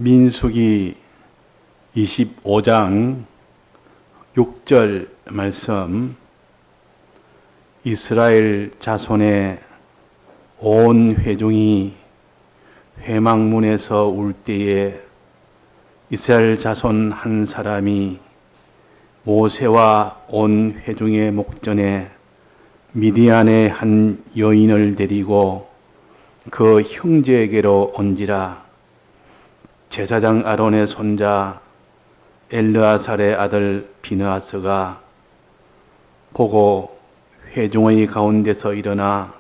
민수기 25장 6절 말씀, 이스라엘 자손의 온 회중이 회막문에서 울 때에 이스라엘 자손 한 사람이 모세와 온 회중의 목전에 미디안의 한 여인을 데리고 그 형제에게로 온지라. 제사장 아론의 손자 엘르아살의 아들 비느하스가 보고 회중의 가운데서 일어나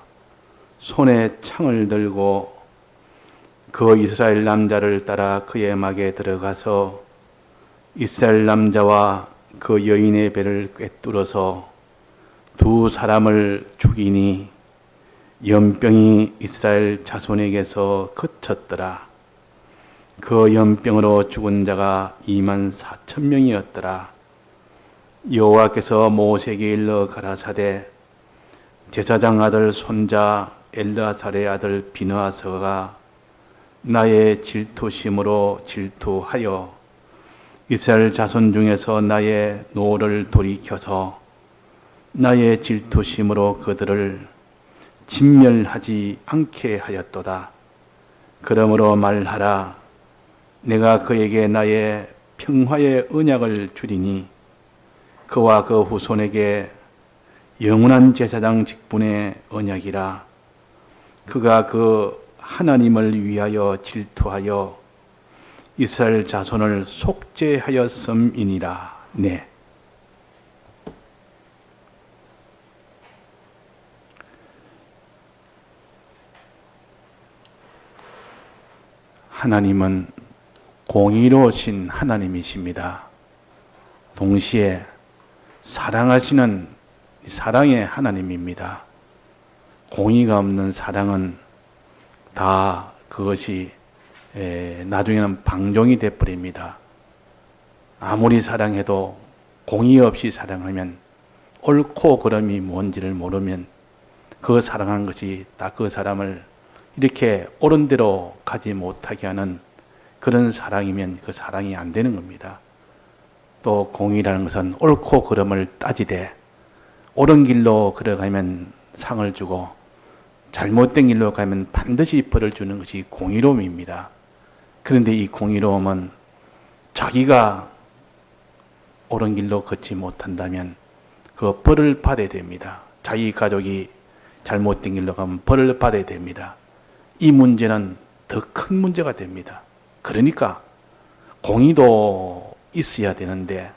손에 창을 들고 그 이스라엘 남자를 따라 그의 막에 들어가서 이스라엘 남자와 그 여인의 배를 꿰뚫어서 두 사람을 죽이니 연병이 이스라엘 자손에게서 그쳤더라. 그 연병으로 죽은 자가 24,000명이었더라. 여호와께서 모세에게 일러 가라사대, 제사장 아들 손자 엘르아살의 아들 비느하스가 나의 질투심으로 질투하여 이스라엘 자손 중에서 나의 노를 돌이켜서 나의 질투심으로 그들을 진멸하지 않게 하였도다. 그러므로 말하라. 내가 그에게 나의 평화의 언약을 주리니 그와 그 후손에게 영원한 제사장 직분의 언약이라. 그가 그 하나님을 위하여 질투하여 이스라엘 자손을 속죄하였음이니라. 네. 하나님은 공의로우신 하나님이십니다. 동시에 사랑하시는 사랑의 하나님입니다. 공의가 없는 사랑은 다 그것이 나중에는 방종이 되어버립니다. 아무리 사랑해도 공의 없이 사랑하면 옳고 그름이 뭔지를 모르면 그 사랑한 것이 다 그 사람을 이렇게 옳은 대로 가지 못하게 하는 그런 사랑이면 그 사랑이 안 되는 겁니다. 또 공의라는 것은 옳고 그름을 따지되 옳은 길로 걸어가면 상을 주고 잘못된 길로 가면 반드시 벌을 주는 것이 공의로움입니다. 그런데 이 공의로움은 자기가 옳은 길로 걷지 못한다면 그 벌을 받아야 됩니다. 자기 가족이 잘못된 길로 가면 벌을 받아야 됩니다. 이 문제는 더 큰 문제가 됩니다. 그러니까 공의도 있어야 되는데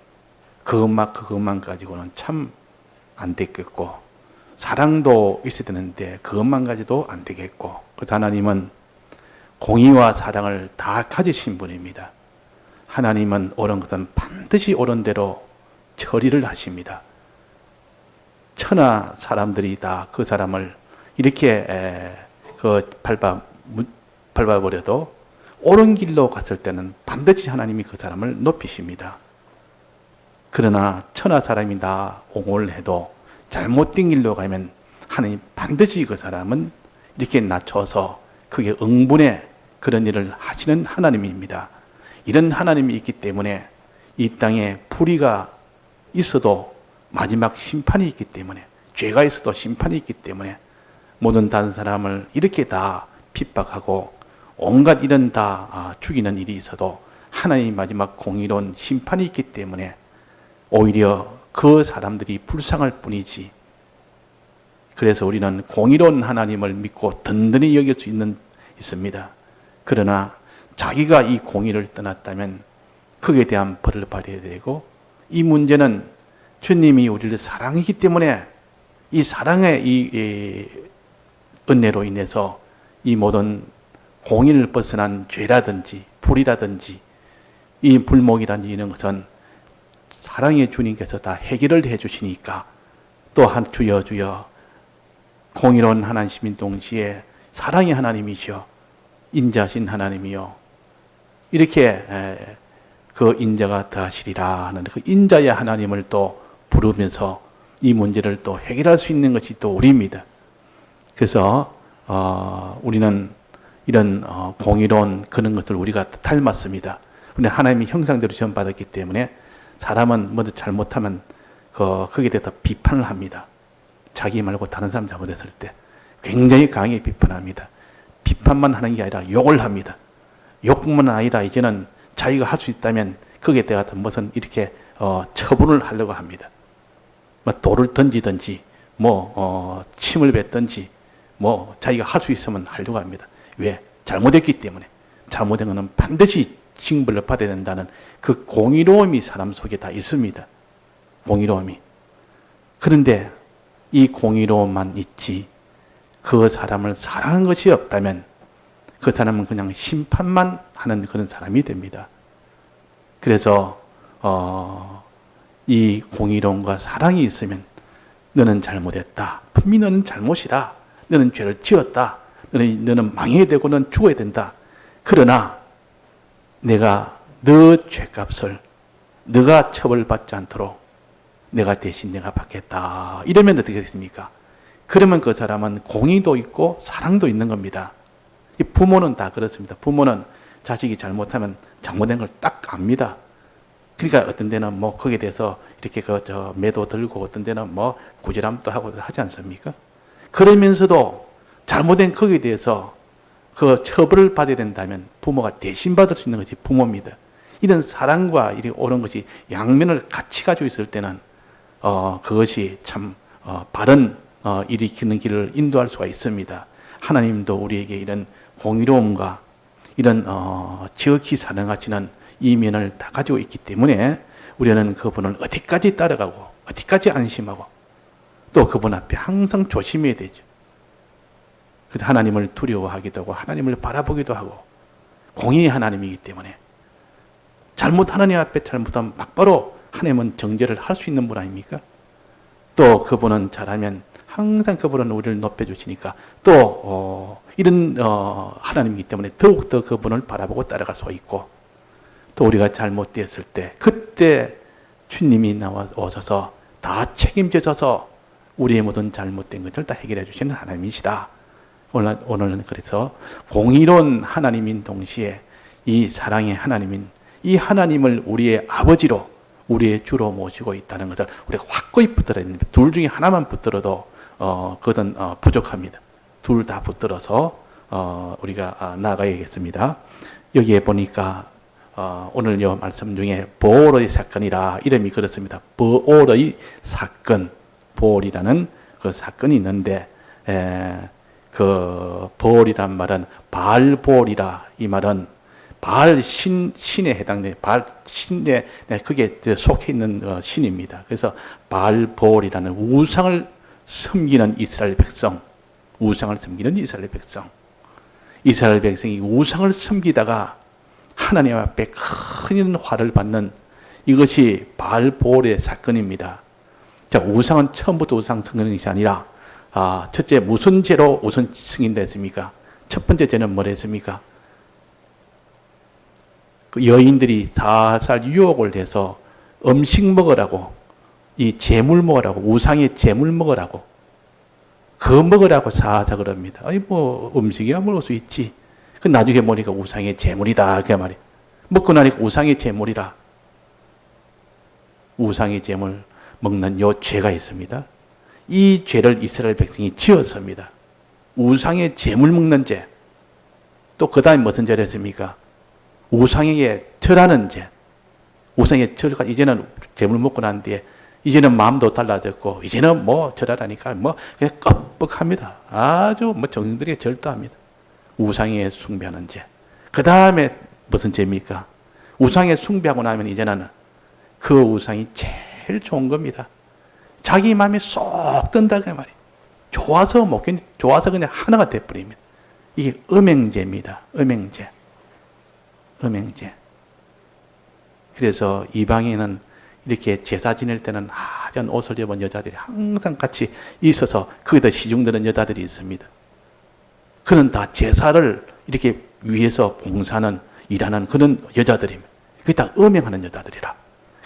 그것만 가지고는 참 안 되겠고, 사랑도 있어야 되는데 그것만 가지도 안 되겠고, 그 하나님은 공의와 사랑을 다 가지신 분입니다. 하나님은 옳은 것은 반드시 옳은 대로 처리를 하십니다. 천하 사람들이 다 그 사람을 이렇게 밟아버려도 옳은 길로 갔을 때는 반드시 하나님이 그 사람을 높이십니다. 그러나 천하 사람이 다 옹호를 해도 잘못된 길로 가면 하나님 반드시 그 사람은 이렇게 낮춰서 그게 응분의 그런 일을 하시는 하나님입니다. 이런 하나님이 있기 때문에 이 땅에 불의가 있어도 마지막 심판이 있기 때문에, 죄가 있어도 심판이 있기 때문에 모든 다른 사람을 이렇게 다 핍박하고 온갖 이런 다 죽이는 일이 있어도 하나님 마지막 공의로운 심판이 있기 때문에 오히려 그 사람들이 불쌍할 뿐이지. 그래서 우리는 공의로운 하나님을 믿고 든든히 여길 수 있습니다. 그러나 자기가 이 공의를 떠났다면 그에 대한 벌을 받아야 되고, 이 문제는 주님이 우리를 사랑하기 때문에 이 사랑의 이 은혜로 인해서 이 모든 공의를 벗어난 죄라든지 불이라든지 이 불목이라든지 이런 것은 사랑의 주님께서 다 해결을 해 주시니까, 또한 주여 공의로운 하나님인 동시에 사랑의 하나님이시여 인자하신 하나님이요, 이렇게 그 인자가 더하시리라 하는 그 인자의 하나님을 또 부르면서 이 문제를 또 해결할 수 있는 것이 또 우리입니다. 그래서 우리는 이런 공의로운 그런 것을 우리가 닮았습니다. 우리는 하나님의 형상대로 지원받았기 때문에 사람은 먼저 잘못하면 거기에 대해서 비판을 합니다. 자기 말고 다른 사람 잘못했을 때 굉장히 강하게 비판합니다. 비판만 하는 게 아니라 욕을 합니다. 욕뿐만 아니라 이제는 자기가 할 수 있다면 거기에 대해서 무슨 이렇게 처분을 하려고 합니다. 뭐 돌을 던지든지 침을 뱉든지 자기가 할 수 있으면 하려고 합니다. 왜? 잘못했기 때문에. 잘못된 것은 반드시 징벌을 받아야 된다는 그 공의로움이 사람 속에 다 있습니다. 공의로움이. 그런데 이 공의로움만 있지 그 사람을 사랑하는 것이 없다면 그 사람은 그냥 심판만 하는 그런 사람이 됩니다. 그래서 이 공의로움과 사랑이 있으면 너는 잘못했다. 분명히 너는 잘못이다. 너는 죄를 지었다. 너는 망해야 되고 너는 죽어야 된다. 그러나 내가 너 죄값을 너가 처벌받지 않도록 내가 대신 내가 받겠다. 이러면 어떻게 됐습니까? 그러면 그 사람은 공의도 있고 사랑도 있는 겁니다. 이 부모는 다 그렇습니다. 부모는 자식이 잘못하면 잘못된 걸 딱 압니다. 그러니까 어떤 데는 거기에 대해서 이렇게 매도 들고 어떤 데는 구제람도 하고 하지 않습니까? 그러면서도 잘못된 거기에 대해서 그 처벌을 받아야 된다면 부모가 대신 받을 수 있는 것이 부모입니다. 이런 사랑과 이런 옳은 것이 양면을 같이 가지고 있을 때는 그것이 참 바른 일으키는 길을 인도할 수가 있습니다. 하나님도 우리에게 이런 공의로움과 이런 지극히 사랑하시는 이면을 다 가지고 있기 때문에 우리는 그분을 어디까지 따라가고 어디까지 안심하고 또 그분 앞에 항상 조심해야 되죠. 그래서 하나님을 두려워하기도 하고 하나님을 바라보기도 하고 공의의 하나님이기 때문에 하나님 앞에 잘못하면 막바로 하나님은 정죄를 할 수 있는 분 아닙니까? 또 그분은 잘하면 항상 그분은 우리를 높여주시니까 또 이런 하나님이기 때문에 더욱더 그분을 바라보고 따라갈 수 있고 또 우리가 잘못되었을 때 그때 주님이 나와 오셔서 다 책임져서 우리의 모든 잘못된 것을 다 해결해 주시는 하나님이시다. 오늘은 그래서 공의로운 하나님인 동시에 이 사랑의 하나님인 이 하나님을 우리의 아버지로 우리의 주로 모시고 있다는 것을 우리가 확고히 붙들어야 됩니다. 둘 중에 하나만 붙들어도 그것은 부족합니다. 둘 다 붙들어서 우리가 나아가야겠습니다. 여기에 보니까 오늘 요 말씀 중에 보올의 사건이라 이름이 그렇습니다. 보올의 사건, 보올이라는 그 사건이 있는데 그 보올이란 말은 바알보올이라 이 말은 바알 신에 해당돼요. 바알 신에 그게 속해 있는 신입니다. 그래서 바알보올이라는 우상을 섬기는 이스라엘 백성, 우상을 섬기는 이스라엘 백성. 이스라엘 백성이 우상을 섬기다가 하나님 앞에 큰 화를 받는 이것이 바알보올의 사건입니다. 자, 우상은 처음부터 우상 섬기는 것이 아니라 첫째 무슨 죄로 우선 승인됐습니까? 첫 번째 죄는 뭐랬습니까? 그 여인들이 살살 유혹을 해서 음식 먹으라고 이 재물 먹으라고 우상의 재물 먹으라고 그거 먹으라고 사자 그럽니다. 아니 음식이야 먹을 수 있지. 그 나중에 보니까 우상의 재물이다 그 말이. 먹고 나니까 우상의 재물이라. 우상의 재물 먹는 요 죄가 있습니다. 이 죄를 이스라엘 백성이 지었습니다. 우상의 재물 먹는 죄. 또 그 다음에 무슨 죄를 했습니까? 우상에게 절하는 죄. 우상에 절가 이제는 재물 먹고 난 뒤에 이제는 마음도 달라졌고 이제는 절하라니까 그냥 껍벅합니다. 아주 정성들이 절도합니다. 우상에 숭배하는 죄. 그 다음에 무슨 죄입니까? 우상에 숭배하고 나면 이제는 그 우상이 제일 좋은 겁니다. 자기 마음에 쏙 든다 그 말이에요. 좋아서 그냥 하나가 돼버립니다. 이게 음행죄입니다. 음행죄. 그래서 이방에는 이렇게 제사 지낼 때는 하얀 옷을 입은 여자들이 항상 같이 있어서 거기다 시중드는 여자들이 있습니다. 그는 다 제사를 이렇게 위해서 봉사하는 일하는 그런 여자들입니다. 그게 다 음행하는 여자들이라.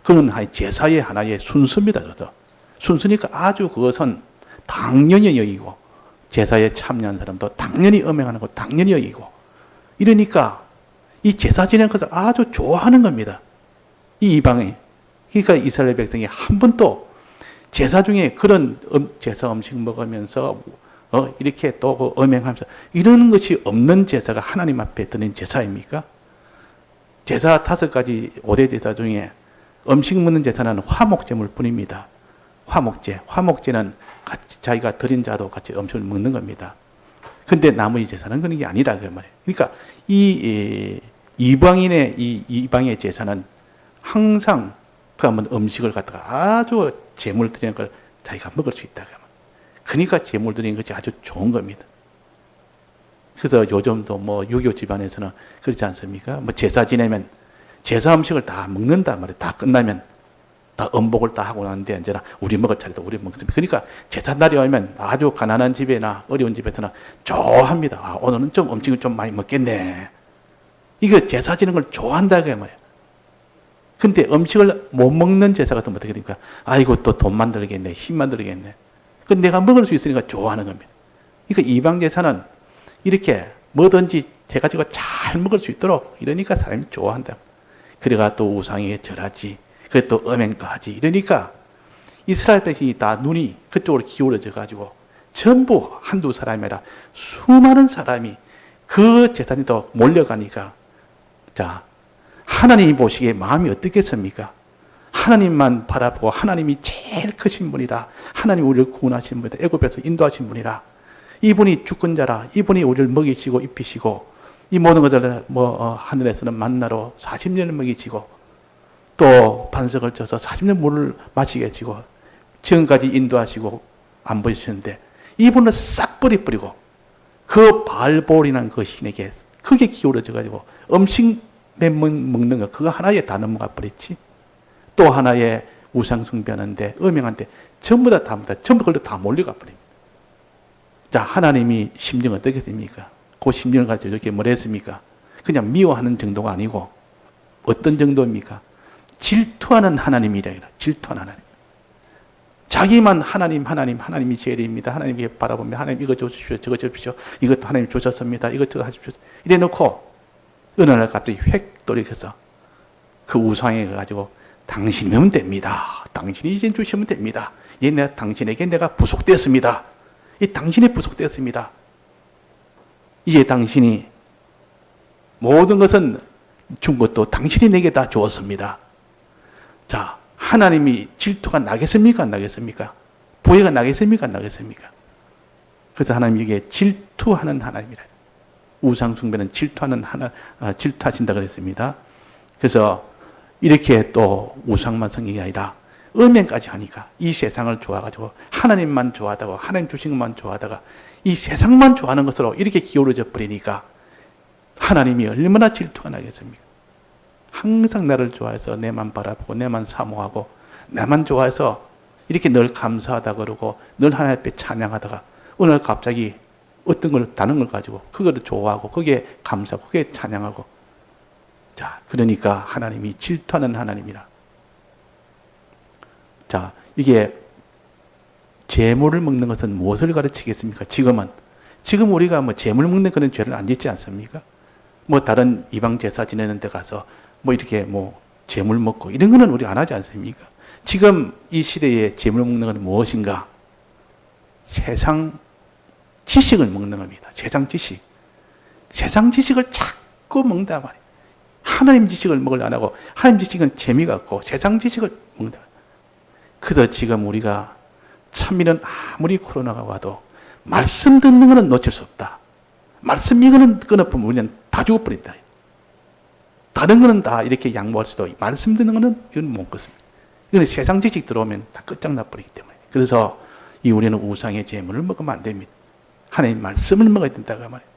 그는 제사의 하나의 순서입니다. 그래서 순서니까 아주 그것은 당연히 여기고 제사에 참여한 사람도 당연히 음행하는 거 당연히 여기고 이러니까 이 제사 지내는 것을 아주 좋아하는 겁니다. 이 이방이. 그러니까 이스라엘 백성이 한 번도 제사 중에 그런 제사 음식 먹으면서 이렇게 또 음행하면서 이런 것이 없는 제사가 하나님 앞에 드는 제사입니까? 제사 5가지 5대 제사 중에 음식 먹는 제사는 화목제물 뿐입니다. 화목제. 화목제는 같이 자기가 드린 자도 같이 음식을 먹는 겁니다. 근데 나머지 제사는 그런 게 아니라 그 말이에요. 그러니까 이 이방인의 이방의 제사는 항상 그러면 음식을 갖다가 아주 제물 드리는 걸 자기가 먹을 수 있다. 그러니까 제물 드리는 것이 아주 좋은 겁니다. 그래서 요즘도 뭐 유교 집안에서는 그렇지 않습니까? 뭐 제사 지내면 제사 음식을 다 먹는다 말이에요. 다 끝나면 다 음복을 다 하고 나는데 이제는 우리 먹을 차례도 우리 먹습니다. 그러니까 제사 날이 오면 아주 가난한 집이나 어려운 집에서는 좋아합니다. 아, 오늘은 좀 음식을 좀 많이 먹겠네. 이거 제사 지는 걸 좋아한다 그 말이에요. 근데 음식을 못 먹는 제사 같으면 어떻게 됩니까? 아이고 또 돈 만들겠네, 힘 만들겠네. 그 내가 먹을 수 있으니까 좋아하는 겁니다. 그러니까 이방 제사는 이렇게 뭐든지 해가지고 잘 먹을 수 있도록 이러니까 사람이 좋아한다. 그래가 또 우상에 절하지. 그래 또 음행도 하지. 이러니까 이스라엘 백성이 다 눈이 그쪽으로 기울어져 가지고 전부 한두 사람이 아니라 수많은 사람이 그 제사장도 몰려가니까 자 하나님이 보시기에 마음이 어떻겠습니까? 하나님만 바라보고 하나님이 제일 크신 분이다. 하나님이 우리를 구원하신 분이다. 애굽에서 인도하신 분이라. 이분이 주권자라. 이분이 우리를 먹이시고 입히시고 이 모든 것들을 하늘에서는 만나로 40년을 먹이시고 또 반석을 쳐서 40년 물을 마시게 해주고 지금까지 인도하시고 안 보여주셨는데 이분을 싹 버리고 그 바알볼이라는 그 신에게 크게 기울어져 가지고 음식 먹는 거 그거 하나에 다 넘어가 버렸지. 또 하나의 우상 숭배하는데 음행한데 전부 다 전부 그걸로 다 몰려가 버립니다. 자 하나님이 심정 어떻겠습니까? 그 심정을 가지고 이렇게 뭘 했습니까? 그냥 미워하는 정도가 아니고 어떤 정도입니까? 질투하는 하나님이라. 질투하는 하나님. 자기만 하나님이 제일입니다. 하나님께 바라보며 하나님 이거 주십시오. 저거 주십시오. 이것도 하나님 주셨습니다. 이것저것 하십시오. 이래 놓고 어느 날 갑자기 획 돌이켜서 그 우상에 가지고 당신이면 됩니다. 당신이 이제 주시면 됩니다. 당신에게 내가 부속되었습니다. 이 당신이 부속되었습니다. 이제 당신이 모든 것은 준 것도 당신이 내게 다 주었습니다. 자, 하나님이 질투가 나겠습니까? 안 나겠습니까? 보혜가 나겠습니까? 안 나겠습니까? 그래서 하나님 이게 질투하는 하나님이라. 우상 숭배는 질투하신다 그랬습니다. 그래서 이렇게 또 우상만 섬기는 게 아니라 음행까지 하니까 이 세상을 좋아가지고 하나님만 좋아하다가 하나님 주신 것만 좋아하다가 이 세상만 좋아하는 것으로 이렇게 기울어져 버리니까 하나님이 얼마나 질투가 나겠습니까? 항상 나를 좋아해서 내만 바라보고 내만 사모하고 나만 좋아해서 이렇게 늘 감사하다 그러고 늘 하나님 앞에 찬양하다가 어느 날 갑자기 어떤 걸 다른 걸 가지고 그거를 좋아하고 그게 감사하고 그게 찬양하고 자 그러니까 하나님이 질투하는 하나님이라. 자 이게 재물을 먹는 것은 무엇을 가르치겠습니까? 지금 우리가 뭐 재물 먹는 그런 죄를 안 짓지 않습니까? 뭐 다른 이방 제사 지내는 데 가서 뭐 이렇게 뭐 재물 먹고 이런 거는 우리 안 하지 않습니까? 지금 이 시대에 재물 먹는 건 무엇인가? 세상 지식을 먹는 겁니다. 세상 지식. 세상 지식을 자꾸 먹는단 말이에요. 하나님 지식을 먹으려 안 하고 하나님 지식은 재미가 없고 세상 지식을 먹는다. 그래서 지금 우리가 참이는 아무리 코로나가 와도 말씀 듣는 것은 놓칠 수 없다. 말씀 이거는 끊어보면 우리는 다 죽어버린다. 다른 거는 다 이렇게 양보할 수도 말씀 듣는 거는 이건 못 끊습니다. 이거는 세상 지식 들어오면 다 끝장나 버리기 때문에. 그래서 이 우리는 우상의 재물을 먹으면 안 됩니다. 하나님 말씀을 먹어야 된다고 말이에요.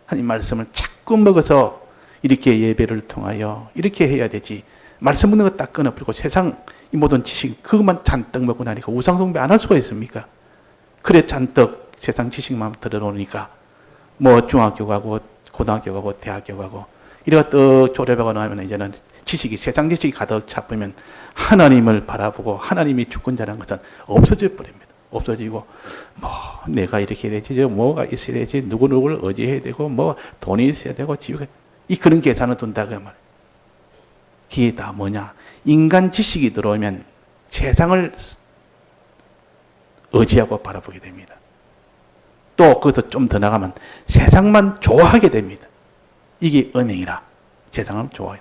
하나님 말씀을 자꾸 먹어서 이렇게 예배를 통하여 이렇게 해야 되지. 말씀 먹는 거 딱 끊어버리고 세상 이 모든 지식 그것만 잔뜩 먹고 나니까 우상 숭배 안 할 수가 있습니까? 그래 잔뜩 세상 지식만 들어놓으니까 뭐 중학교 가고 고등학교 가고 대학교 가고 이래가 떡 졸업하고 나면 이제는 지식이 세상 지식이 가득 차보면 하나님을 바라보고 하나님이 주권자라는 것은 없어져 버립니다. 없어지고, 뭐, 내가 이렇게 해야 되지, 저 뭐가 있어야 되지, 누구누구를 의지해야 되고, 뭐, 돈이 있어야 되고, 집에, 그런 계산을 둔다, 그 말. 그게 다 뭐냐. 인간 지식이 들어오면 세상을 의지하고 바라보게 됩니다. 또 거기서 좀 더 나가면 세상만 좋아하게 됩니다. 이게 은행이라. 세상을 좋아해.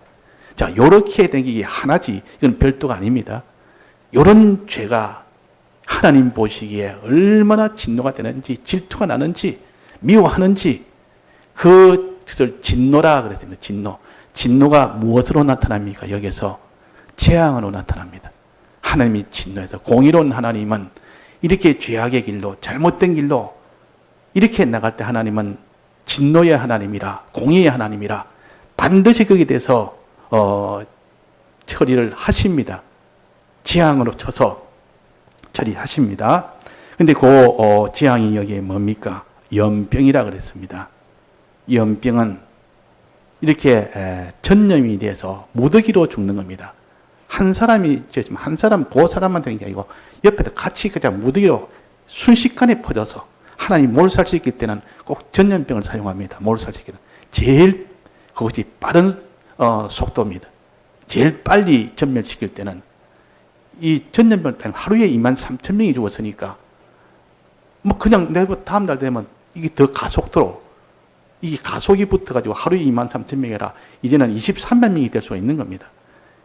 자, 요렇게 된 게 하나지. 이건 별도가 아닙니다. 요런 죄가 하나님 보시기에 얼마나 진노가 되는지, 질투가 나는지, 미워하는지, 그것을 진노라 그랬습니다. 진노. 진노가 무엇으로 나타납니까? 여기서 재앙으로 나타납니다. 하나님이 진노해서 공의로운 하나님은 이렇게 죄악의 길로, 잘못된 길로 이렇게 나갈 때 하나님은 진노의 하나님이라, 공의의 하나님이라 반드시 거기에 대해서 처리를 하십니다. 재앙으로 쳐서 처리하십니다. 근데 그 재앙이 여기에 뭡니까? 연병이라 그랬습니다. 연병은 이렇게 전염이 돼서 무더기로 죽는 겁니다. 한 사람이, 한 사람, 그 사람만 되는 게 아니고 옆에도 같이 그냥 무더기로 순식간에 퍼져서 하나님 몰살시킬 때는 꼭 전염병을 사용합니다. 몰살시킬 때는. 제일 그것이 빠른 속도입니다. 제일 빨리 전멸시킬 때는 이 전염병 때문에 하루에 23,000명이 죽었으니까 뭐 그냥 내일 다음 날 되면 이게 더 가속도로 이게 가속이 붙어가지고 하루에 23,000명이라 이제는 23만 명이 될 수가 있는 겁니다.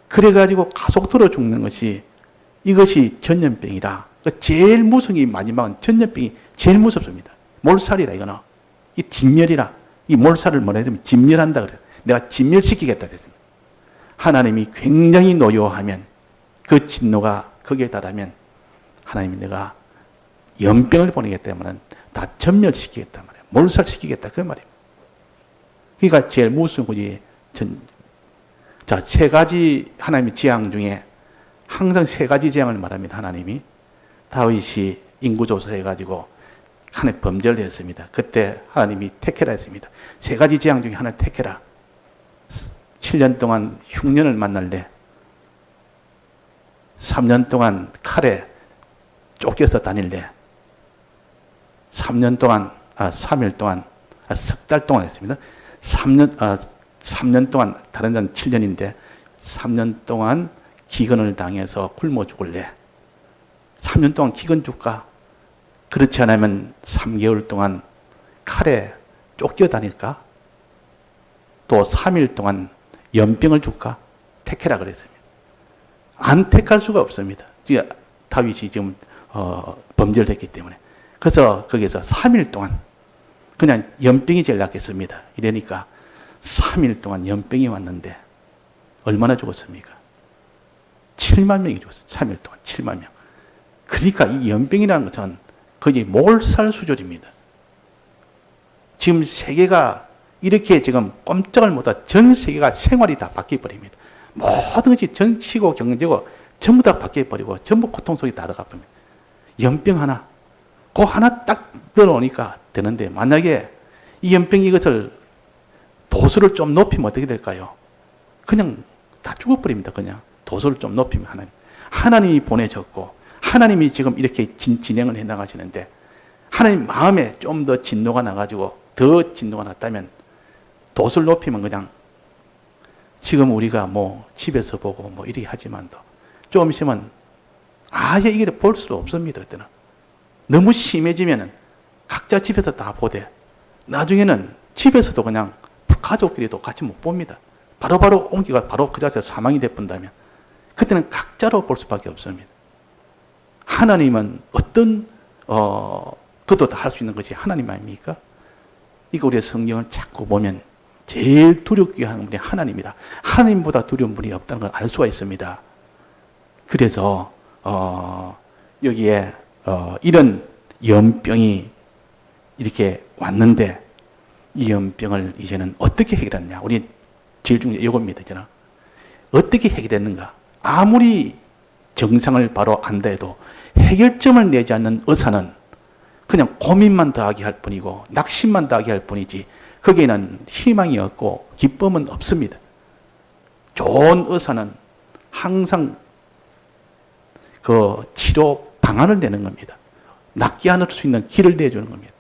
그래가지고 가속도로 죽는 것이 이것이 전염병이라. 제일 무서운 게 마지막은 전염병이 제일 무섭습니다. 몰살이라 이거는. 이 진멸이라. 이 몰살을 뭐라 해야 되면 진멸한다 그래요. 내가 진멸시키겠다 그랬습니다. 하나님이 굉장히 노여하면 그 진노가 거기에 달하면 하나님이 내가 연병을 보내기 때문에 다 전멸시키겠단 말이에요. 몰살시키겠다 그 말이에요. 그러니까 제일 무서운 것이 자, 세 가지 하나님의 재앙 중에 항상 세 가지 재앙을 말합니다. 하나님이 다윗이 인구조사 해가지고 하나님 범죄를 했습니다. 그때 하나님이 택해라 했습니다. 세 가지 재앙 중에 하나를 택해라. 7년 동안 흉년을 만날래. 3년 동안 칼에 쫓겨서 다닐래. 3년 동안, 3일 동안, 석 달 동안 했습니다. 3년 동안, 다른 데는 7년인데, 3년 동안 기근을 당해서 굶어 죽을래. 3년 동안 기근 줄까? 그렇지 않으면 3개월 동안 칼에 쫓겨 다닐까? 또 3일 동안 연병을 줄까? 택해라 그랬습니다. 안 택할 수가 없습니다. 지금 다윗이 지금 범죄를 했기 때문에. 그래서 거기서 3일 동안 그냥 연병이 제일 낫겠습니다. 이러니까 3일 동안 연병이 왔는데 얼마나 죽었습니까? 7만 명이 죽었어요. 3일 동안 7만 명. 그러니까 이 연병이라는 것은 거의 몰살 수준입니다. 지금 세계가 이렇게 지금 꼼짝을 못하고 전 세계가 생활이 다 바뀌어버립니다. 모든 것이 정치고 경제고 전부 다 바뀌어버리고 전부 고통 속에 다 들어가 버립니다. 연병 하나, 그 하나 딱 들어오니까 되는데 만약에 이 연병 이것을 도수를 좀 높이면 어떻게 될까요? 그냥 다 죽어버립니다. 그냥 도수를 좀 높이면 하나님이 보내셨고 하나님이 지금 이렇게 진행을 해나가시는데 하나님 마음에 좀 더 진노가 나가지고 더 진노가 났다면 도수를 높이면 그냥 지금 우리가 뭐 집에서 보고 뭐 이렇게 하지만도 좀 있으면 아예 이게 볼 수 없습니다. 그때는 너무 심해지면은 각자 집에서 다 보되 나중에는 집에서도 그냥 가족끼리도 같이 못 봅니다. 바로바로 옮기가 바로 그 자리에서 사망이 돼본다면 그때는 각자로 볼 수밖에 없습니다. 하나님은 어떤 그것도 다 할 수 있는 것이 하나님 아닙니까? 이거 우리의 성경을 자꾸 보면 제일 두렵게 하는 분이 하나님이다. 하나님보다 두려운 분이 없다는 걸 알 수가 있습니다. 그래서 여기에 이런 연병이 이렇게 왔는데 이 연병을 이제는 어떻게 해결했냐? 우리 제일 중요한 이겁니다. 이제는 어떻게 해결했는가? 아무리 정상을 바로 안다 해도 해결점을 내지 않는 의사는 그냥 고민만 더하게 할 뿐이고 낙심만 더하게 할 뿐이지 거기에는 희망이 없고 기쁨은 없습니다. 좋은 의사는 항상 그 치료 방안을 내는 겁니다. 낫게 하는 수 있는 길을 내주는 겁니다.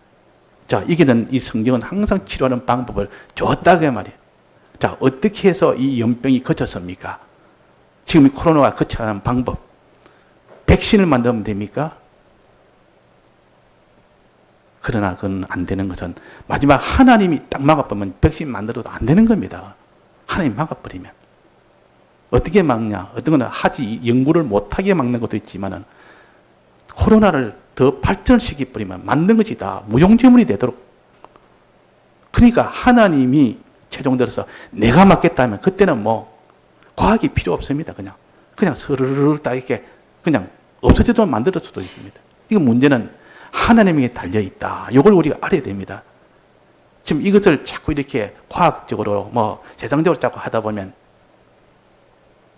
자, 이게는 이 성경은 항상 치료하는 방법을 줬다 그 말이에요. 자, 어떻게 해서 이 연병이 거쳤습니까? 지금 이 코로나가 거쳐가는 방법. 백신을 만들면 됩니까? 그러나 그건 안 되는 것은 마지막 하나님이 딱 막아버리면 백신 만들어도 안 되는 겁니다. 하나님 막아버리면. 어떻게 막냐? 어떤 거는 하지, 연구를 못하게 막는 것도 있지만은 코로나를 더 발전시켜버리면 만든 것이 다 무용지물이 되도록. 그러니까 하나님이 최종 들어서 내가 맞겠다 하면 그때는 뭐 과학이 필요 없습니다. 그냥 스르르 딱 이렇게 그냥 없어지도록 만들 수도 있습니다. 이거 문제는 하나님에게 달려있다. 이걸 우리가 알아야 됩니다. 지금 이것을 자꾸 이렇게 과학적으로 뭐 세상적으로 자꾸 하다 보면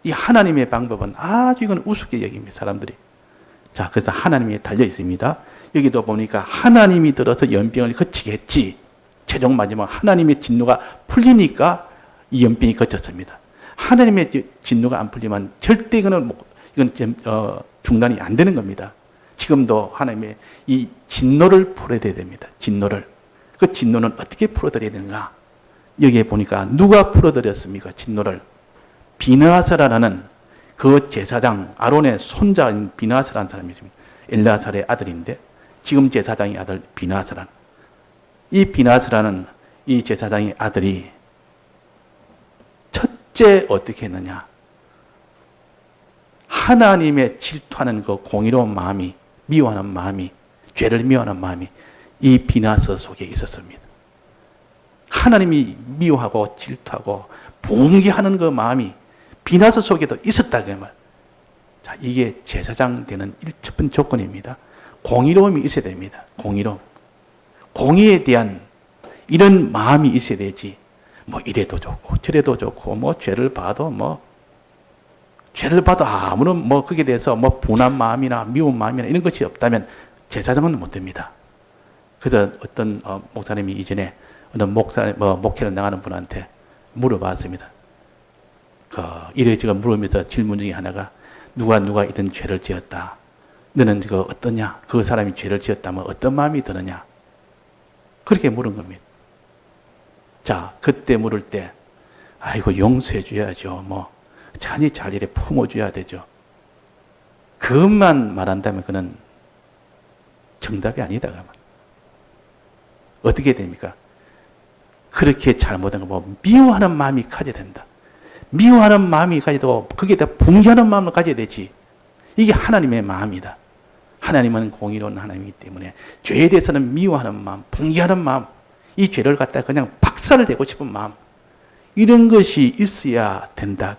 이 하나님의 방법은 아주 이건 우습게 여깁니다. 사람들이. 자, 그래서 하나님에 달려 있습니다. 여기도 보니까 하나님이 들어서 연병을 거치게 했지. 최종 마지막 하나님의 진노가 풀리니까 이 연병이 거쳤습니다. 하나님의 진노가 안 풀리면 절대 이건 중단이 안 되는 겁니다. 지금도 하나님의 이 진노를 풀어야 됩니다. 진노를. 그 진노는 어떻게 풀어드려야 되는가? 여기에 보니까 누가 풀어드렸습니까? 진노를. 비느하스라는 그 제사장 아론의 손자인 비느하스라는 사람이 있습니다. 엘르아살의 아들인데 지금 제사장의 아들 비느하스라는 이 비느하스라는 이 제사장의 아들이 첫째 어떻게 했느냐? 하나님의 질투하는 그 공의로운 마음이 미워하는 마음이 죄를 미워하는 마음이 이 비느하스 속에 있었습니다. 하나님이 미워하고 질투하고 분개하는 그 마음이 비느하스 속에도 있었다 그 말. 자, 이게 제사장 되는 첫 번째 조건입니다. 공의로움이 있어야 됩니다. 공의로움. 공의에 대한 이런 마음이 있어야 되지. 뭐 이래도 좋고 저래도 좋고 뭐 죄를 봐도 아무런 뭐 거기에 대해서 뭐 분한 마음이나 미운 마음이나 이런 것이 없다면 제사장은 못 됩니다. 그래서 어떤 목사님이 이전에 어느 목회를 나가는 분한테 물어봤습니다. 이래저래 물으면서 질문 중에 하나가 누가 이런 죄를 지었다. 너는 어떠냐? 그 사람이 죄를 지었다면 어떤 마음이 드느냐? 그렇게 물은 겁니다. 자, 그때 물을 때 아이고 용서해 줘야죠. 뭐 자니 잘 이래 품어줘야 되죠. 그것만 말한다면 그는 정답이 아니다. 어떻게 됩니까? 그렇게 잘못한 거 뭐 미워하는 마음이 가져야 된다. 미워하는 마음이 가져도 거기에 대해 분개하는 마음을 가져야 되지. 이게 하나님의 마음이다. 하나님은 공의로운 하나님이기 때문에 죄에 대해서는 미워하는 마음, 분개하는 마음, 이 죄를 갖다가 그냥 박살을 내고 싶은 마음, 이런 것이 있어야 된다.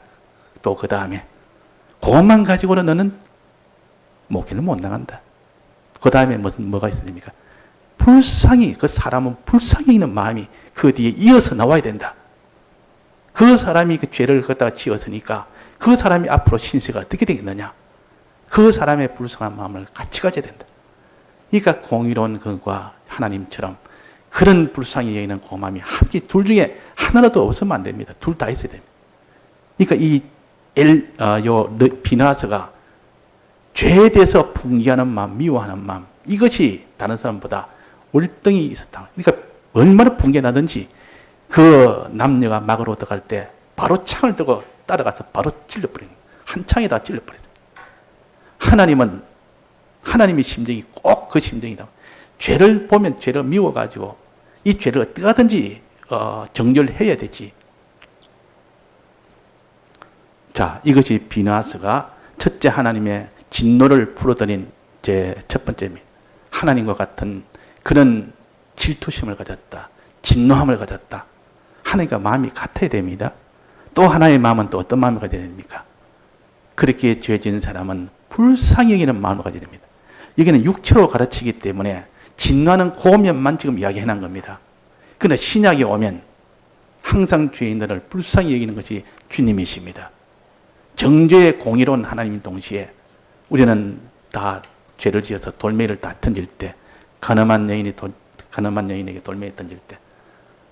또 그 다음에 그것만 가지고는 너는 목회를 못 나간다. 그 다음에 뭐가 있습니까? 불쌍히, 그 사람은 불쌍히 있는 마음이 그 뒤에 이어서 나와야 된다. 그 사람이 그 죄를 갖다가 지었으니까 그 사람이 앞으로 신세가 어떻게 되겠느냐? 그 사람의 불쌍한 마음을 같이 가져야 된다. 그러니까 공의로운 그과 하나님처럼 그런 불쌍히 여기는 그 마음이 함께 둘 중에 하나라도 없으면 안 됩니다. 둘 다 있어야 됩니다. 그러니까 이 비느하스가 죄에 대해서 분개하는 마음, 미워하는 마음, 이것이 다른 사람보다 월등히 있었다. 그러니까 얼마나 분개나든지 그 남녀가 막으로 들어갈 때 바로 창을 들고 따라가서 바로 찔러버리는 거예요. 한 창에다 찔러버렸어요. 하나님의 심정이 꼭 그 심정이다. 죄를 보면 죄를 미워가지고 이 죄를 어떻게 하든지 정결해야 되지. 자, 이것이 비느하스가 첫째 하나님의 진노를 풀어드린 제 첫 번째입니다. 하나님과 같은 그런 질투심을 가졌다. 진노함을 가졌다. 하나님과 마음이 같아야 됩니다. 또 하나의 마음은 또 어떤 마음을 가져야 됩니까? 그렇게 죄 지은 사람은 불쌍히 여기는 마음을 가져야 됩니다. 여기는 육체로 가르치기 때문에 진노하는 고면만 지금 이야기해 놓은 겁니다. 그러나 신약에 오면 항상 죄인들을 불쌍히 여기는 것이 주님이십니다. 정죄의 공의로운 하나님 동시에 우리는 다 죄를 지어서 돌멩이를 다 던질 때 가늠한 여인에게 돌멩이 던질 때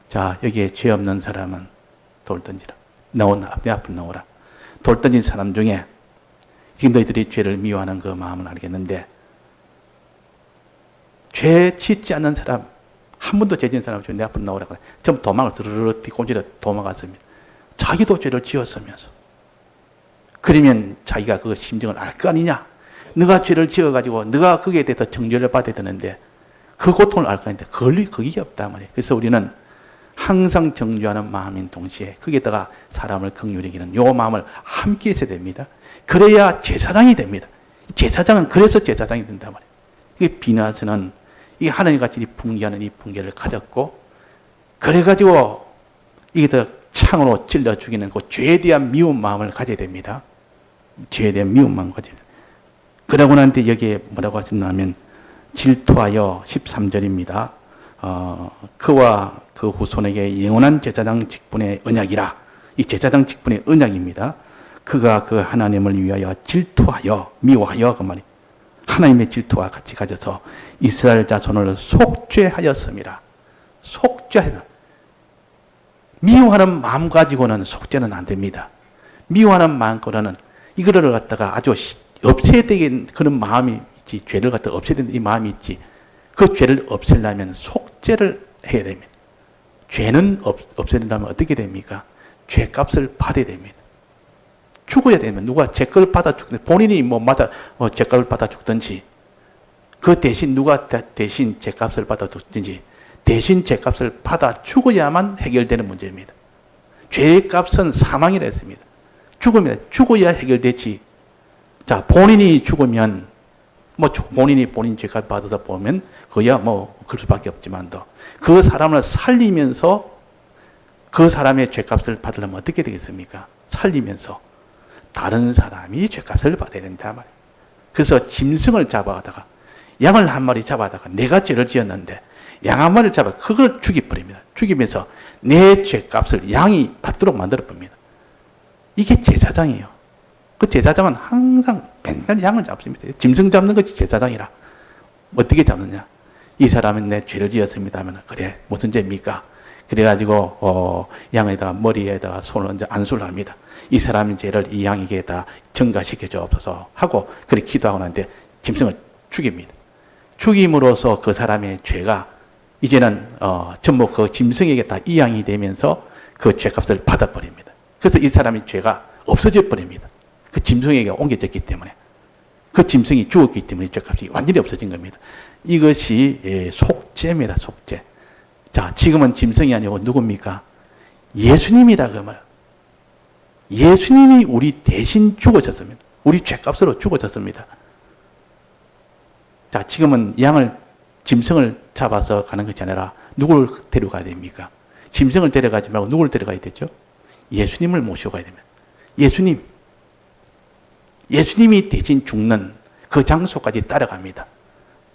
자, 여기에 죄 없는 사람은 돌 던지라. 내 앞으로 나오라. 돌 던진 사람 중에 지금 너희들이 죄를 미워하는 그 마음을 알겠는데 죄 짓지 않는 사람, 한 번도 죄 지은 사람 내 앞으로 나오라고 전부 도망을 스르르 뒤꼼지러 도망갔습니다. 자기도 죄를 지었으면서. 그러면 자기가 그 심정을 알 거 아니냐? 너가 죄를 지어가지고 너가 거기에 대해서 정죄를 받아야 되는데 그 고통을 알 거 아닌데 그게 없단 말이에요. 그래서 우리는 항상 정죄하는 마음인 동시에 거기에다가 사람을 긍휼히 여기는 요 마음을 함께 있어야 됩니다. 그래야 제사장이 됩니다. 제사장은 그래서 제사장이 된단 말이에요. 이게 비나서는 이 하나님같이 분개하는 이 분개를 가졌고 그래가지고 이게 더 창으로 찔러 죽이는 그 죄에 대한 미운 마음을 가져야 됩니다. 죄에 대한 미운 마음을 가져야 됩니다. 그러고 난데 여기에 뭐라고 하셨냐면 질투하여 13절입니다. 그와 그 후손에게 영원한 제사장 직분의 언약이라. 이 제사장 직분의 언약입니다. 그가 그 하나님을 위하여 질투하여 미워하여 그 말이 하나님의 질투와 같이 가져서 이스라엘 자손을 속죄하였습니다. 속죄하여 미워하는 마음 가지고는 속죄는 안 됩니다. 미워하는 마음으로는 이거를 갖다가 아주 없애야 되는 그런 마음이 있지. 죄를 갖다 없애야 되는 이 마음이 있지. 그 죄를 없애려면 속죄를 해야 됩니다. 죄는 없애려면 어떻게 됩니까? 죄값을 받아야 됩니다. 죽어야 되면 누가 죄값을 받아 죽든지 본인이 죄값을 받아 죽든지 그 대신 누가 대신 죄값을 받아 죽든지 대신 죄값을 받아 죽어야만 해결되는 문제입니다. 죄값은 사망이라 했습니다. 죽어야 해결되지. 자, 본인이 죽으면 본인이 본인 죄값 받아서 보면 그야 그럴 수밖에 없지만도 그 사람을 살리면서 그 사람의 죄값을 받으려면 어떻게 되겠습니까? 살리면서 다른 사람이 죄값을 받아야 된다 말이에요. 그래서 짐승을 잡아다가 양을 한 마리 잡아다가 내가 죄를 지었는데 양 한 마리를 잡아 그걸 죽여버립니다. 죽이면서 내 죄값을 양이 받도록 만들어버립니다. 이게 제사장이에요. 그 제사장은 항상 맨날 양을 잡습니다. 짐승 잡는 것이 제사장이라. 어떻게 잡느냐? 이 사람은 내 죄를 지었습니다 하면 그래 무슨 죄입니까? 그래가지고 양에다가 머리에다가 손을 이제 안수를 합니다. 이 사람의 죄를 이 양에게다 전가시켜 주옵소서 하고 그렇게 기도하고 나는데 짐승을 죽입니다. 죽임으로써 그 사람의 죄가 이제는 전부 그 짐승에게 다 이양이 되면서 그 죄값을 받아버립니다. 그래서 이 사람의 죄가 없어져 버립니다. 그 짐승에게 옮겨졌기 때문에 그 짐승이 죽었기 때문에 죄값이 완전히 없어진 겁니다. 이것이 속죄입니다. 속죄. 자, 지금은 짐승이 아니고 누굽니까? 예수님이다 그 말. 예수님이 우리 대신 죽어졌습니다. 우리 죄값으로 죽어졌습니다. 자, 지금은 짐승을 잡아서 가는 것이 아니라 누구를 데려가야 됩니까? 짐승을 데려가지 말고 누구를 데려가야 되죠? 예수님을 모시고 가야 됩니다. 예수님이 대신 죽는 그 장소까지 따라갑니다.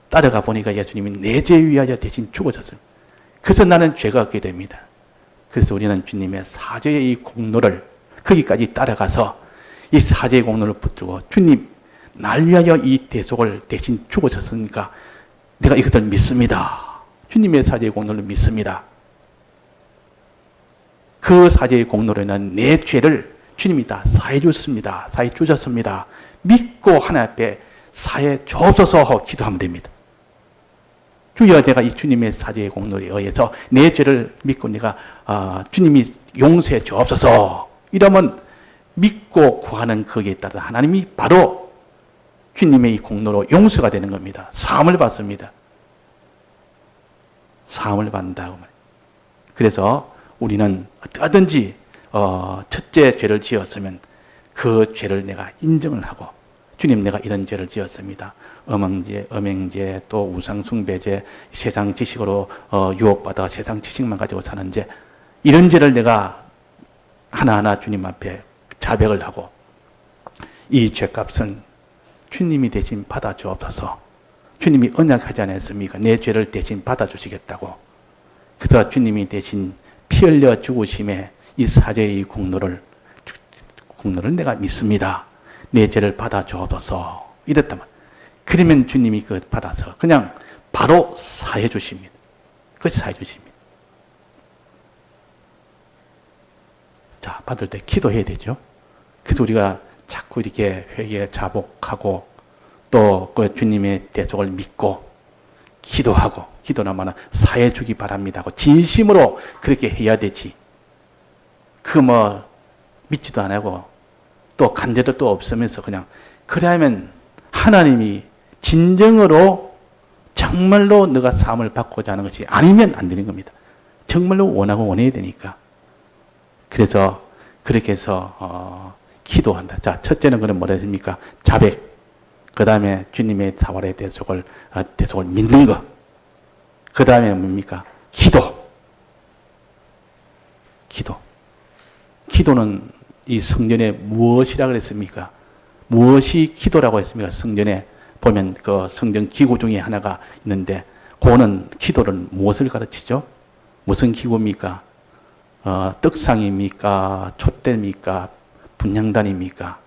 따라가 보니까 예수님이 내 죄 위하여 대신 죽어졌습니다. 그래서 나는 죄가 없게 됩니다. 그래서 우리는 주님의 사죄의 이 공로를 거기까지 따라가서 이 사죄의 공로를 붙들고 주님 날 위하여 이 대속을 대신 죽으셨으니까 내가 이것을 믿습니다. 주님의 사죄의 공로를 믿습니다. 그 사죄의 공로로는 내 죄를 주님이 다 사해 주셨습니다. 사해 주셨습니다. 믿고 하나님 앞에 사해 주옵소서 하고 기도하면 됩니다. 주여 내가 이 주님의 사죄의 공로에 의해서 내 죄를 믿고 내가 주님이 용서해 주옵소서 이러면 믿고 구하는 거기에 따라 하나님이 바로 주님의 이 공로로 용서가 되는 겁니다. 사함을 받습니다. 사함을 받는다고. 그래서 우리는 어떠든지 첫째 죄를 지었으면 그 죄를 내가 인정을 하고 주님 내가 이런 죄를 지었습니다. 음행죄, 음행죄, 또 우상숭배죄, 세상 지식으로 유혹받아 세상 지식만 가지고 사는 죄 이런 죄를 내가 하나하나 주님 앞에 자백을 하고 이 죄값은 주님이 대신 받아주옵소서. 주님이 언약하지 않았습니까? 내 죄를 대신 받아주시겠다고. 그래서 주님이 대신 피 흘려 죽으심에 이 사죄의 공로를 내가 믿습니다. 내 죄를 받아주옵소서. 이랬다면 그러면 주님이 그 받아서 그냥 바로 사해 주십니다. 그것이 사해 주십니다. 자, 받을 때 기도해야 되죠. 그래서 우리가 자꾸 이렇게 회개에 자복하고 또 그 주님의 대속을 믿고 기도하고 기도나마나 사해 주기 바랍니다 하고 진심으로 그렇게 해야 되지. 그 뭐 믿지도 안 하고 또 간절도 또 없으면서 그냥 그래 하면 하나님이 진정으로 정말로 너가 삶을 바꾸자 하는 것이 아니면 안 되는 겁니다. 정말로 원하고 원해야 되니까. 그래서 그렇게 해서 기도한다. 자, 첫째는 그럼 뭐라 했습니까? 자백. 그 다음에 주님의 사활의 대속을 믿는 것. 그 다음에 뭡니까? 기도. 기도는 이 성전에 무엇이라 그랬습니까? 무엇이 기도라고 했습니까? 성전에 보면 그 성전 기구 중에 하나가 있는데, 그거는 기도는 무엇을 가르치죠? 무슨 기구입니까? 떡상입니까? 촛대입니까? 분향단입니까?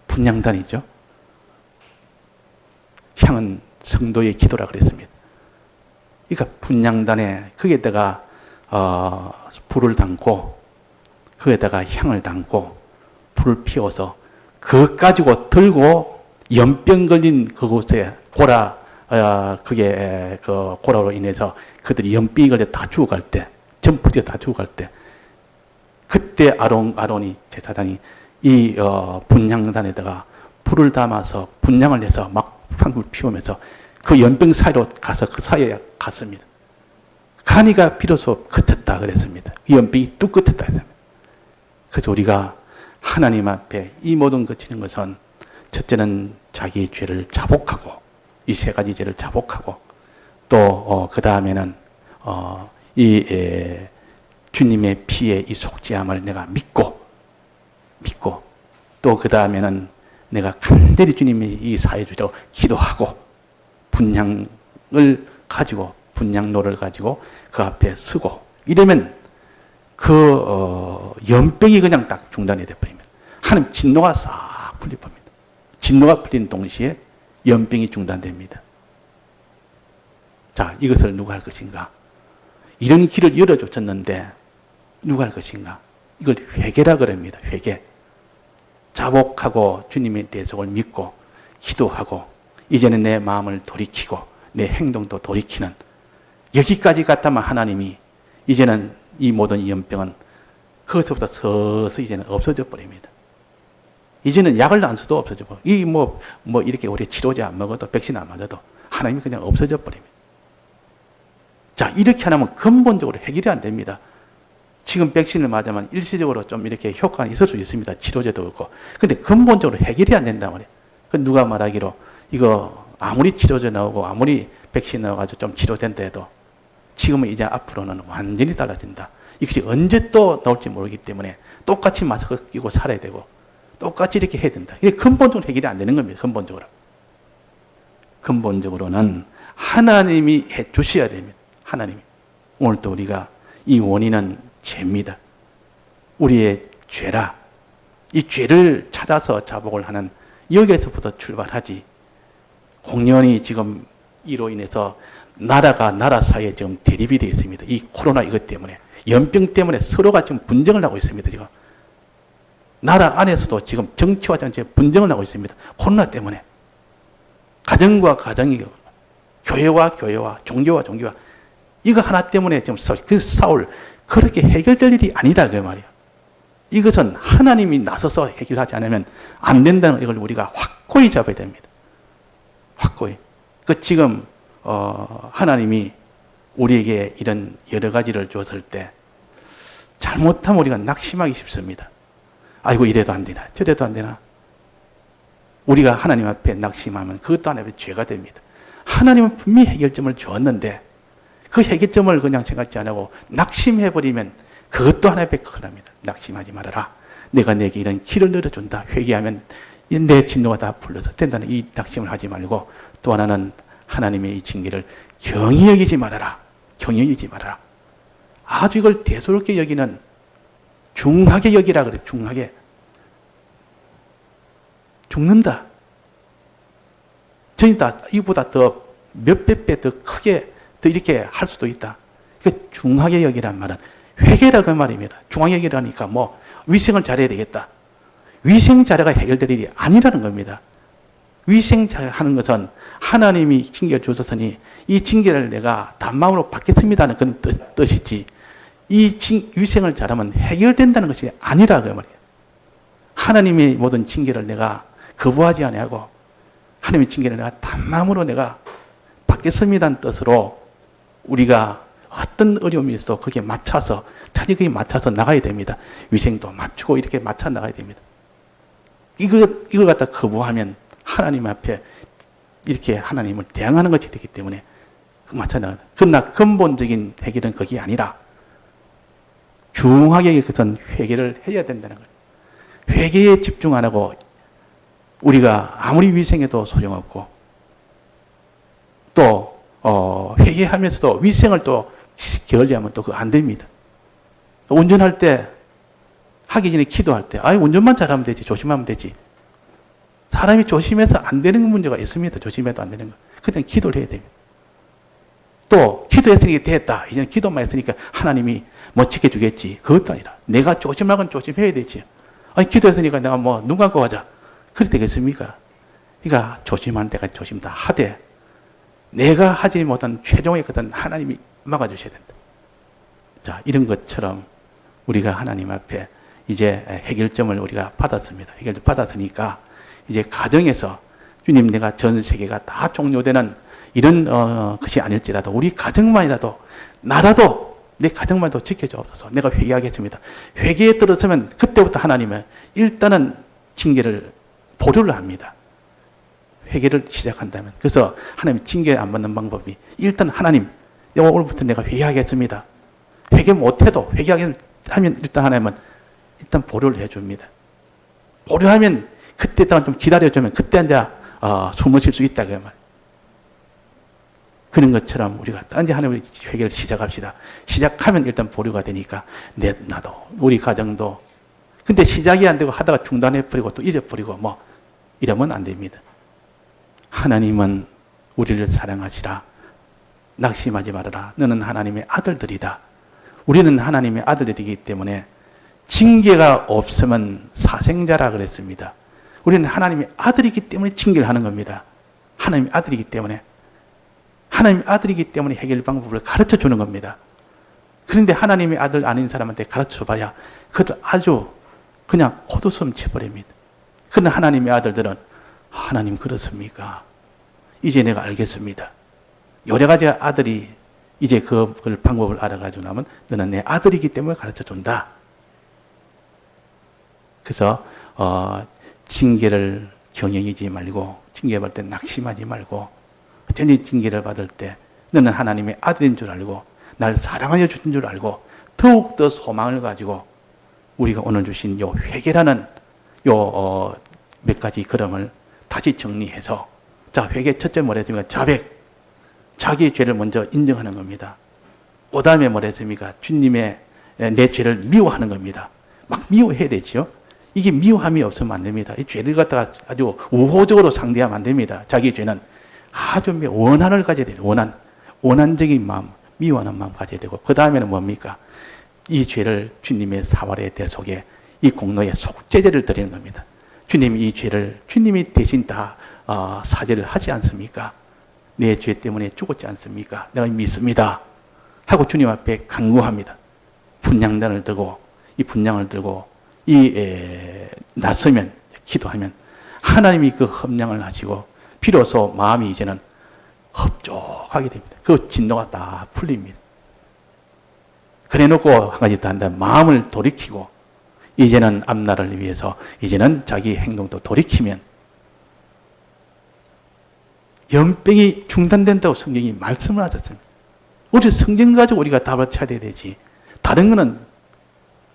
분향단이죠. 향은 성도의 기도라 그랬습니다. 그러니까 분향단에 거기에다가 불을 담고 거기에다가 향을 담고 불을 피워서 그것 가지고 들고 연병 걸린 그곳에 그게 그 고라로 인해서 그들이 연병이 걸려 다 죽어갈 때, 전부 다 죽어갈 때, 그때 아론이 제사장이 이 분향단에다가 불을 담아서 분향을 해서 막 향을 피우면서 그 연병 사이로 가서 그 사이에 갔습니다. 가니까 비로소 그쳤다 그랬습니다. 이 연병이 뚝 그쳤다 했습니다. 그래서 우리가 하나님 앞에 이 모든 거치는 것은 첫째는 자기의 죄를 자복하고, 이 세 가지 죄를 자복하고, 또 그 다음에는 주님의 피의 이 속죄함을 내가 믿고 또 그 다음에는 내가 간절히 주님이 이 사해 주자고 기도하고 분향을 가지고 분향로를 가지고 그 앞에 서고 이러면 그 연병이 그냥 딱 중단이 돼버립니다. 하나님 진노가 싹 풀려버립니다. 진노가 풀린 동시에 연병이 중단됩니다. 자, 이것을 누가 할 것인가? 이런 길을 열어줬었는데 누가 할 것인가? 이걸 회개라 그럽니다. 회개. 자복하고 주님의 대속을 믿고 기도하고 이제는 내 마음을 돌이키고 내 행동도 돌이키는, 여기까지 갔다면 하나님이 이제는 이 모든 연병은 거기서부터 서서히 이제는 없어져 버립니다. 이제는 약을 안 써도 없어져 버려. 이렇게 우리 치료제 안 먹어도 백신 안 맞아도 하나님이 그냥 없어져 버립니다. 자, 이렇게 하면 근본적으로 해결이 안 됩니다. 지금 백신을 맞으면 일시적으로 좀 이렇게 효과가 있을 수 있습니다. 치료제도 없고. 근데 근본적으로 해결이 안 된단 말이에요. 그 누가 말하기로 이거 아무리 치료제 나오고 아무리 백신 나와가지고 좀 치료된다 해도 지금은 이제 앞으로는 완전히 달라진다. 이것이 언제 또 나올지 모르기 때문에 똑같이 마스크 끼고 살아야 되고 똑같이 이렇게 해야 된다. 이게 근본적으로 해결이 안 되는 겁니다. 근본적으로는 하나님이 해 주셔야 됩니다. 하나님이. 오늘도 우리가 이 원인은 죄입니다. 우리의 죄라. 이 죄를 찾아서 자복을 하는 여기에서부터 출발하지. 공연히 지금 이로 인해서 나라 사이에 지금 대립이 되어 있습니다. 이 코로나 이것 때문에. 연병 때문에 서로가 지금 분쟁을 하고 있습니다. 지금. 나라 안에서도 지금 정치와 정치에 분쟁을 하고 있습니다. 코로나 때문에. 가정과 가정이, 교회와 교회와, 종교와 종교와, 이거 하나 때문에 지금 싸울, 그렇게 해결될 일이 아니다, 그 말이야. 이것은 하나님이 나서서 해결하지 않으면 안 된다는 이걸 우리가 확고히 잡아야 됩니다. 확고히. 지금, 하나님이 우리에게 이런 여러 가지를 줬을 때, 잘못하면 우리가 낙심하기 쉽습니다. 아이고, 이래도 안 되나, 저래도 안 되나. 우리가 하나님 앞에 낙심하면 그것도 하나의 죄가 됩니다. 하나님은 분명히 해결점을 주었는데, 그 해결점을 그냥 생각지 안 하고 낙심해버리면 그것도 하나의 큰일입니다. 낙심하지 말아라. 내가 내게 이런 길을 열어준다. 회개하면 내 진노가 다 풀려서 된다는 이 낙심을 하지 말고, 또 하나는 하나님의 이 징계를 경히 여기지 말아라. 경히 여기지 말아라. 아주 이걸 대수롭게 여기는, 중하게 여기라 그래. 중하게. 죽는다. 전이다. 이보다 더 몇백 배 더 크게 더 이렇게 할 수도 있다. 그 중하게 여기란 말은 회개라고 말입니다. 중하게 여기라니까 뭐 위생을 잘해야 되겠다. 위생 잘해가 해결될 일이 아니라는 겁니다. 위생 잘하는 것은 하나님이 징계를 주셨으니 이 징계를 내가 단마음으로 받겠습니다는 그런 뜻이지, 이 위생을 잘하면 해결된다는 것이 아니라 그 말이에요. 하나님의 모든 징계를 내가 거부하지 아니하고 하나님의 징계를 내가 단마음으로 내가 받겠습니다는 뜻으로 우리가 어떤 어려움이 있어도 거기에 맞춰서, 자기에 맞춰서 나가야 됩니다. 위생도 맞추고 이렇게 맞춰 나가야 됩니다. 이걸 갖다 거부하면 하나님 앞에 이렇게 하나님을 대항하는 것이 되기 때문에 맞춰 나가야 됩니다. 그러나 근본적인 해결은 그게 아니라 중하게 그것은 회개를 해야 된다는 거예요. 회개에 집중 안 하고 우리가 아무리 위생해도 소용없고, 또 회개하면서도 위생을 또 게을리하면 또 그거 안 됩니다. 운전할 때 하기 전에 기도할 때, 운전만 잘하면 되지, 조심하면 되지. 사람이 조심해서 안 되는 문제가 있습니다. 조심해도 안 되는 거. 그냥 기도를 해야 됩니다. 또 기도했으니까 됐다. 이제는 기도만 했으니까 하나님이 뭐 지켜주겠지. 그것도 아니라 내가 조심하건 조심해야 되지. 기도했으니까 내가 뭐 눈 감고 가자. 그래도 되겠습니까? 그러니까 조심하는 데가 조심 다 하되, 내가 하지 못한 최종의 것은 하나님이 막아주셔야 된다. 자, 이런 것처럼 우리가 하나님 앞에 이제 해결점을 우리가 받았습니다. 해결을 받았으니까 이제 가정에서 주님, 내가 전 세계가 다 종료되는 이런 것이 아닐지라도 우리 가정만이라도, 나라도, 내 가정만도 지켜주옵소서. 내가 회개하겠습니다. 회개에 들어서면 그때부터 하나님은 일단은 징계를 보류를 합니다. 회개를 시작한다면. 그래서 하나님 징계 안 받는 방법이, 일단 하나님, 오늘부터 내가 회개하겠습니다. 회개 못해도 회개하면 일단 하나님은 일단 보류를 해줍니다. 보류하면 그때다가 좀 기다려주면 그때 이제 숨을 쉴 수 있다 그 말. 그런 것처럼 우리가 이제 하나님의 회개를 시작합시다. 시작하면 일단 보류가 되니까 나도, 우리 가정도. 근데 시작이 안 되고 하다가 중단해버리고 또 잊어버리고 뭐 이러면 안 됩니다. 하나님은 우리를 사랑하시라. 낙심하지 말아라. 너는 하나님의 아들들이다. 우리는 하나님의 아들들이기 때문에 징계가 없으면 사생자라 그랬습니다. 우리는 하나님의 아들이기 때문에 징계를 하는 겁니다. 하나님의 아들이기 때문에. 하나님의 아들이기 때문에 해결 방법을 가르쳐 주는 겁니다. 그런데 하나님의 아들 아닌 사람한테 가르쳐 봐야 그들 아주 그냥 헛웃음 쳐버립니다. 그러나 하나님의 아들들은, 하나님 그렇습니까? 이제 내가 알겠습니다. 여러 가지 아들이 이제 그 방법을 알아가지고 나면 너는 내 아들이기 때문에 가르쳐 준다. 그래서 징계를 경영이지 말고, 징계받을 때 낙심하지 말고, 어쩐지 징계를 받을 때 너는 하나님의 아들인 줄 알고 날 사랑하여 주신 줄 알고 더욱더 소망을 가지고 우리가 오늘 주신 요 회개라는 요 몇 가지 걸음을 다시 정리해서, 자, 회개 첫째 뭐라 했습니까? 자백. 자기의 죄를 먼저 인정하는 겁니다. 그 다음에 뭐라 했습니까? 주님의 내 죄를 미워하는 겁니다. 막 미워해야 되죠. 이게 미워함이 없으면 안 됩니다. 이 죄를 갖다가 아주 우호적으로 상대하면 안 됩니다. 자기 죄는 아주 원한을 가져야 돼요. 원한적인 마음, 미워하는 마음 가져야 되고, 그 다음에는 뭡니까? 이 죄를 주님의 사활의 대속에, 이 공로에 속죄제를 드리는 겁니다. 주님이 이 죄를, 주님이 대신 다 사죄를 하지 않습니까? 내 죄 때문에 죽었지 않습니까? 내가 믿습니다. 하고 주님 앞에 간구합니다. 분향단을 들고, 이 분향을 들고, 나서면, 기도하면, 하나님이 그 험량을 하시고, 비로소 마음이 이제는 흡족하게 됩니다. 그 진노가 다 풀립니다. 그래 놓고 한 가지 더 한다. 마음을 돌이키고, 이제는 앞날을 위해서, 이제는 자기 행동도 돌이키면, 연병이 중단된다고 성경이 말씀을 하셨습니다. 우리 성경 가지고 우리가 답을 찾아야 되지. 다른 거는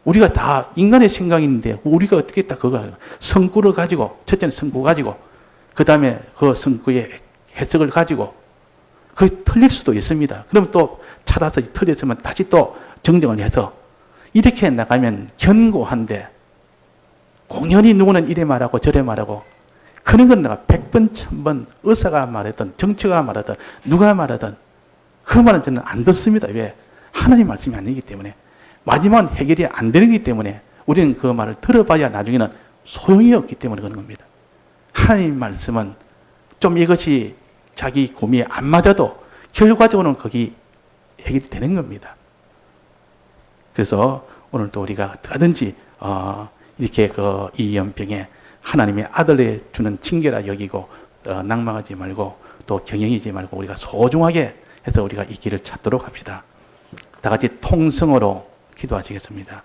우리가 다 인간의 생각인데 우리가 어떻게 딱 그거 성구를 가지고, 첫째는 성구 가지고, 그 다음에 그 성구의 해석을 가지고, 그게 틀릴 수도 있습니다. 그러면 또 찾아서 틀렸으면 다시 또 정정을 해서 이렇게 나가면 견고한데, 공연히 누구는 이래 말하고 저래 말하고, 그런 건 내가 100번, 1000번 의사가 말하든 정치가 말하든 누가 말하든 그 말은 저는 안 듣습니다. 왜? 하나님 말씀이 아니기 때문에. 마지막은 해결이 안 되기 때문에 우리는 그 말을 들어봐야 나중에는 소용이 없기 때문에 그런 겁니다. 하나님 말씀은 좀 이것이 자기 구미에 안 맞아도 결과적으로는 거기 해결이 되는 겁니다. 그래서 오늘 또 우리가 어떻게든지 이렇게 이 연병에 하나님의 아들에 주는 징계라 여기고 낭망하지 말고 또 경영이지 말고 우리가 소중하게 해서 우리가 이 길을 찾도록 합시다. 다 같이 통성으로 기도하시겠습니다.